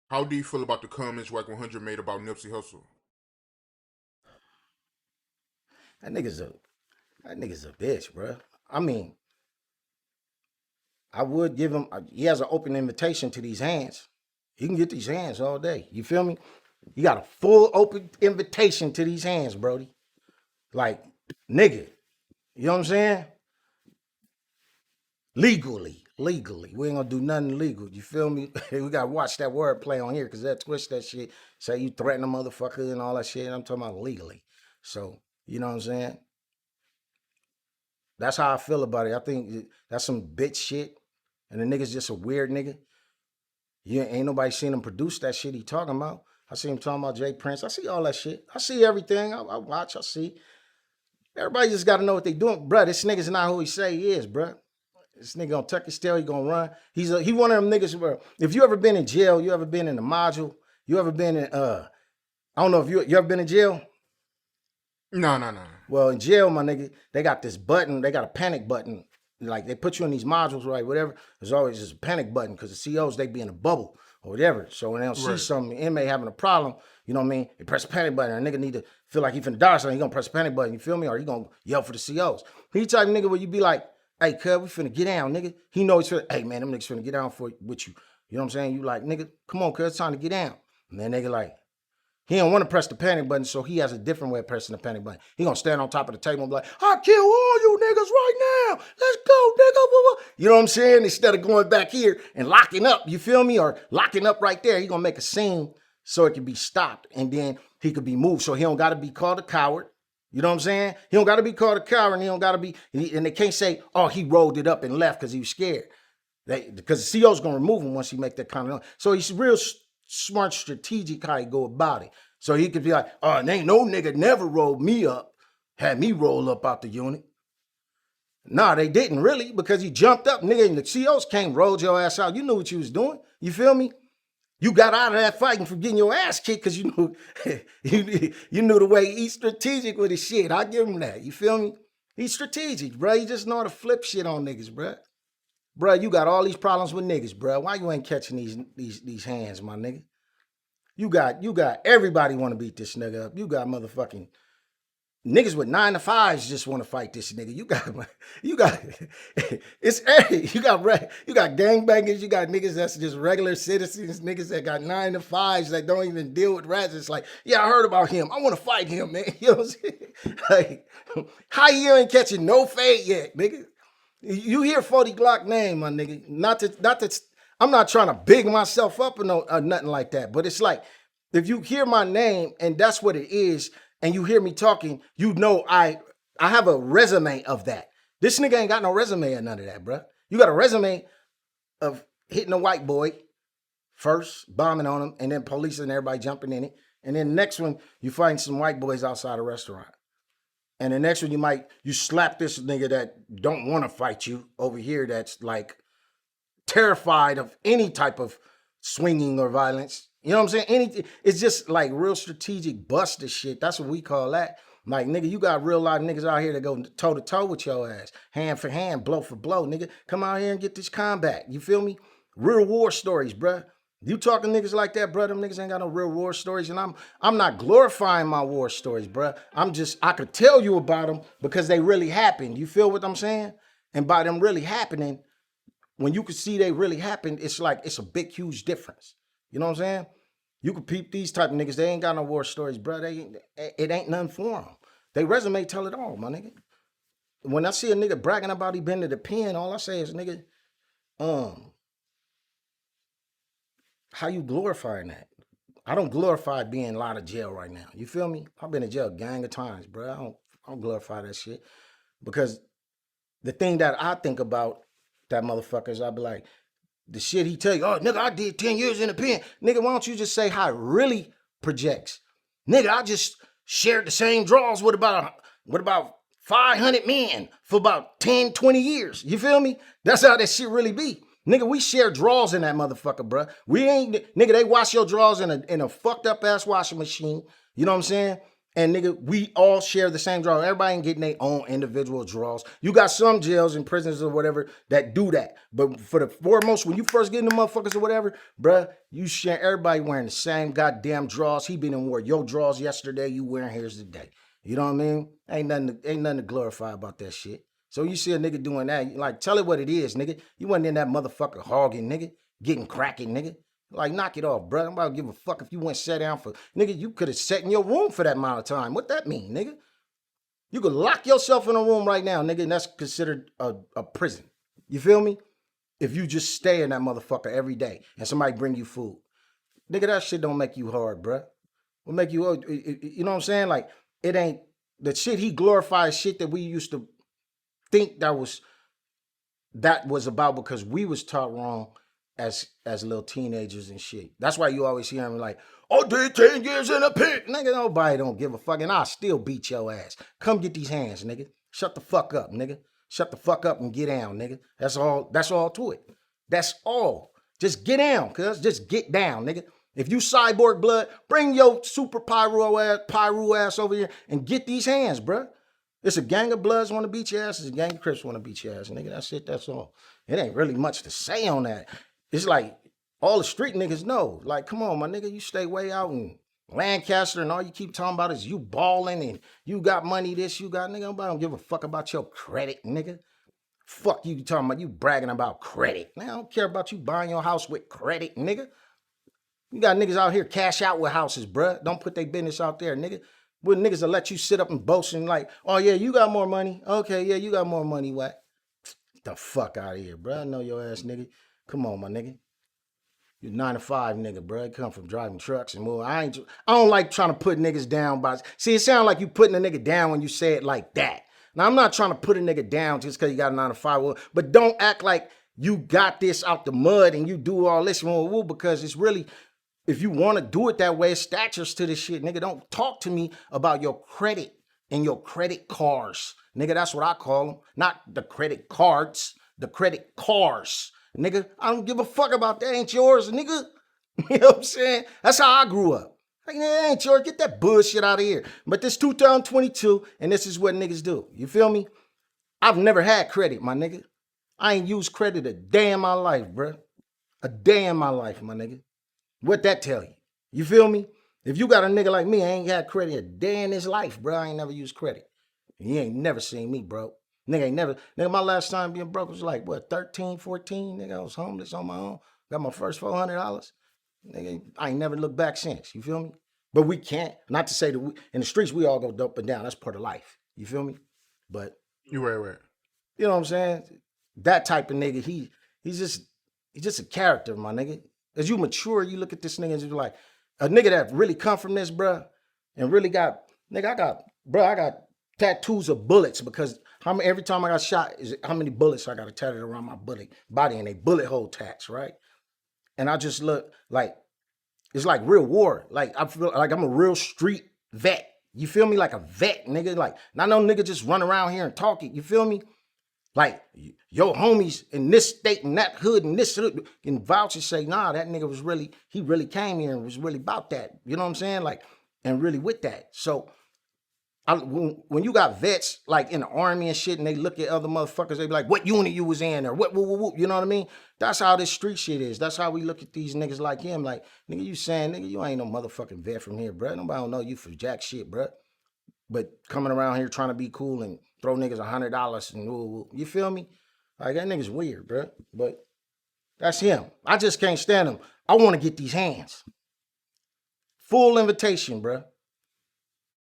How do you feel about the comments Wack 100 made about Nipsey Hussle? That nigga's a that nigga's a bitch, bro. I mean, I would give him. He has an open invitation to these hands. He can get these hands all day. You feel me? You got a full open invitation to these hands, Brody. Like, nigga, you know what I'm saying? Legally. We ain't gonna do nothing illegal. You feel me? We gotta watch that word play on here because that twist that shit. Say you threaten a motherfucker and all that shit. I'm talking about legally. So, you know what I'm saying? That's how I feel about it. I think that's some bitch shit. And the nigga's just a weird nigga. You ain't nobody seen him produce that shit he talking about. I see him talking about Jay Prince. I see all that shit. I see everything. I watch. I see. Everybody just got to know what they doing, bruh. This nigga's not who he say he is, bruh. This nigga gonna tuck his tail. He gonna run. He one of them niggas where if you ever been in jail, you ever been in the module, you ever been in I don't know if you ever been in jail. No. Well, in jail, my nigga, they got this button. They got a panic button. Like they put you in these modules, right? Whatever. There's always this panic button because the COs they be in a bubble or whatever. So when they'll see Right. some inmate having a problem, you know what I mean? They press the panic button. A nigga need to feel like he finna die, so he gonna press the panic button. You feel me? Or he gonna yell for the COs. He type of nigga where you be like, "Hey, cuz, we finna get down, nigga." He know he's finna. Hey, man, them niggas finna get down with you. You know what I'm saying? You like, nigga, come on, cuz, it's time to get down. And then nigga like, he don't want to press the panic button, so he has a different way of pressing the panic button. He gonna stand on top of the table and be like, "I kill all you niggas right now. Let's go, nigga." You know what I'm saying? Instead of going back here and locking up, you feel me? Or locking up right there, he gonna make a scene so it can be stopped and then he could be moved. So he don't gotta be called a coward. You know what I'm saying? He don't gotta be called a coward, and he don't gotta be, and they can't say, "Oh, he rolled it up and left because he was scared." Because the CO's gonna remove him once he make that comment. So he's real smart, strategic how he go about it. So he could be like, "Oh, and ain't no nigga never rolled me up, had me roll up out the unit." Nah, they didn't really because he jumped up, nigga, and the COs came, rolled your ass out. You knew what you was doing. You feel me? You got out of that fighting from getting your ass kicked because you knew you knew the way he's strategic with his shit. I give him that. You feel me? He's strategic, bro. He just know how to flip shit on niggas, bro. Bro, you got all these problems with niggas, bro. Why you ain't catching these hands, my nigga? You got everybody want to beat this nigga up. You got motherfucking niggas with 9 to 5s just want to fight this nigga. You got it's you got gangbangers, you got niggas that's just regular citizens, niggas that got 9 to 5s that don't even deal with rats. It's like, yeah, I heard about him. I want to fight him, man. You know what I'm saying? Like, how you ain't catching no fade yet, nigga? You hear 40 Glocc name, my nigga. Not to I'm not trying to big myself up or nothing like that. But it's like, if you hear my name and that's what it is, and you hear me talking, you know I have a resume of that. This nigga ain't got no resume or none of that, bro. You got a resume of hitting a white boy first, bombing on him, and then police and everybody jumping in it. And then the next one, you find some white boys outside a restaurant. And the next one, you slap this nigga that don't want to fight you over here that's like terrified of any type of swinging or violence. You know what I'm saying? Anything. It's just like real strategic buster shit. That's what we call that. Like, nigga, you got real life niggas out here that go toe to toe with your ass, hand for hand, blow for blow, nigga. Come out here and get this combat. You feel me? Real war stories, bruh. You talking niggas like that, bruh? Them niggas ain't got no real war stories, and I'm not glorifying my war stories, bruh. I could tell you about them because they really happened. You feel what I'm saying? And by them really happening, when you can see they really happened, it's like it's a big, huge difference. You know what I'm saying? You can peep these type of niggas. They ain't got no war stories, bro. It ain't nothing for them. They resume tell it all, my nigga. When I see a nigga bragging about he been to the pen, all I say is, nigga, um, how you glorifying that? I don't glorify being out of jail right now. You feel me? I've been in jail a gang of times, bro. I don't glorify that shit because the thing that I think about that motherfucker is I be like, the shit he tell you, "Oh, nigga, I did 10 years in the pen." Nigga, why don't you just say how it really projects? Nigga, I just shared the same draws with about 500 men for about 10, 20 years. You feel me? That's how that shit really be. Nigga, we share draws in that motherfucker, bro. We ain't, nigga, they wash your draws in a fucked up ass washing machine. You know what I'm saying? And nigga, we all share the same draws. Everybody ain't getting their own individual draws. You got some jails and prisons or whatever that do that. But for the foremost, when you first get in the motherfuckers or whatever, bruh, you share everybody wearing the same goddamn draws. He been and wore your draws yesterday. You wearing his today. You know what I mean? Ain't nothing to glorify about that shit. So you see a nigga doing that, like tell it what it is, nigga. You wasn't in that motherfucker hogging, nigga, getting cracking, nigga. Like, knock it off, bro. I'm about to give a fuck if you went sat down for, nigga, you could have sat in your room for that amount of time. What that mean, nigga? You could lock yourself in a room right now, nigga, and that's considered a prison. You feel me? If you just stay in that motherfucker every day and somebody bring you food. Nigga, that shit don't make you hard, bro. Will make you, you know what I'm saying? Like, it ain't, the shit he glorifies shit that we used to think that was about because we was taught wrong as little teenagers and shit. That's why you always hear him like, oh, did 10 years in a pit. Nigga, nobody don't give a fuck. And I'll still beat your ass. Come get these hands, nigga. Shut the fuck up, nigga. Shut the fuck up and get down, nigga. That's all to it. That's all. Just get down, cuz. Just get down, nigga. If you cyborg blood, bring your super pyro ass over here and get these hands, bruh. It's a gang of Bloods want to beat your ass. It's a gang of Crips want to beat your ass, nigga. That's it. That's all. It ain't really much to say on that. It's like all the street niggas know. Like, come on, my nigga, you stay way out in Lancaster and all you keep talking about is you balling and you got money, this, you got, nigga. Nobody don't give a fuck about your credit, nigga. Fuck you talking about, you bragging about credit. Man, I don't care about you buying your house with credit, nigga. You got niggas out here cash out with houses, bruh. Don't put their business out there, nigga. With niggas will let you sit up and boast and like, oh yeah, you got more money. Okay, yeah, you got more money, Wack. Get the fuck out of here, bruh. I know your ass, nigga. Come on, my nigga. You 9 to 5 nigga, bro. You come from driving trucks and more. I don't like trying to put niggas down by. See, it sounds like you putting a nigga down when you say it like that. Now I'm not trying to put a nigga down just because you got a 9 to 5, but don't act like you got this out the mud and you do all this because it's really, if you want to do it that way, it's statures to this shit, nigga. Don't talk to me about your credit and your credit cards, nigga. That's what I call them, not the credit cards, the credit cars. Nigga, I don't give a fuck about that. Ain't yours, nigga. You know what I'm saying? That's how I grew up. Like, that ain't yours. Get that bullshit out of here. But this 2022, and this is what niggas do. You feel me? I've never had credit, my nigga. I ain't used credit a day in my life, bro. A day in my life, my nigga. What that tell you? You feel me? If you got a nigga like me, I ain't had credit a day in his life, bro. I ain't never used credit. He ain't never seen me, bro. Nigga ain't never, nigga, my last time being broke was like, what, 13, 14? Nigga, I was homeless on my own. Got my first $400. Nigga, I ain't never looked back since. You feel me? But we can't, not to say that in the streets, we all go up and down. That's part of life. You feel me? But, You right. you know what I'm saying? That type of nigga, he's just a character, my nigga. As you mature, you look at this nigga and you're like, a nigga that really come from this, bruh, and really got, nigga, I got tattoos of bullets because every time I got shot is how many bullets I got to tatted around my body and they bullet hole tats, right? And I just look like it's like real war. Like I feel like I'm a real street vet. You feel me? Like a vet, nigga. Like not no nigga just run around here and talk it. You feel me? Like your homies in this state and that hood and this hood can vouch and say, nah, that nigga was really, he really came here and was really about that. You know what I'm saying? Like, and really with that. So when you got vets like in the army and shit and they look at other motherfuckers, they be like, what unit you was in or what, you know what I mean? That's how this street shit is. That's how we look at these niggas like him. Like, nigga, you saying, nigga, you ain't no motherfucking vet from here, bro. Nobody don't know you for jack shit, bro. But coming around here trying to be cool and throw niggas $100 and you feel me? Like that nigga's weird, bro. But that's him. I just can't stand him. I want to get these hands. Full invitation, bro.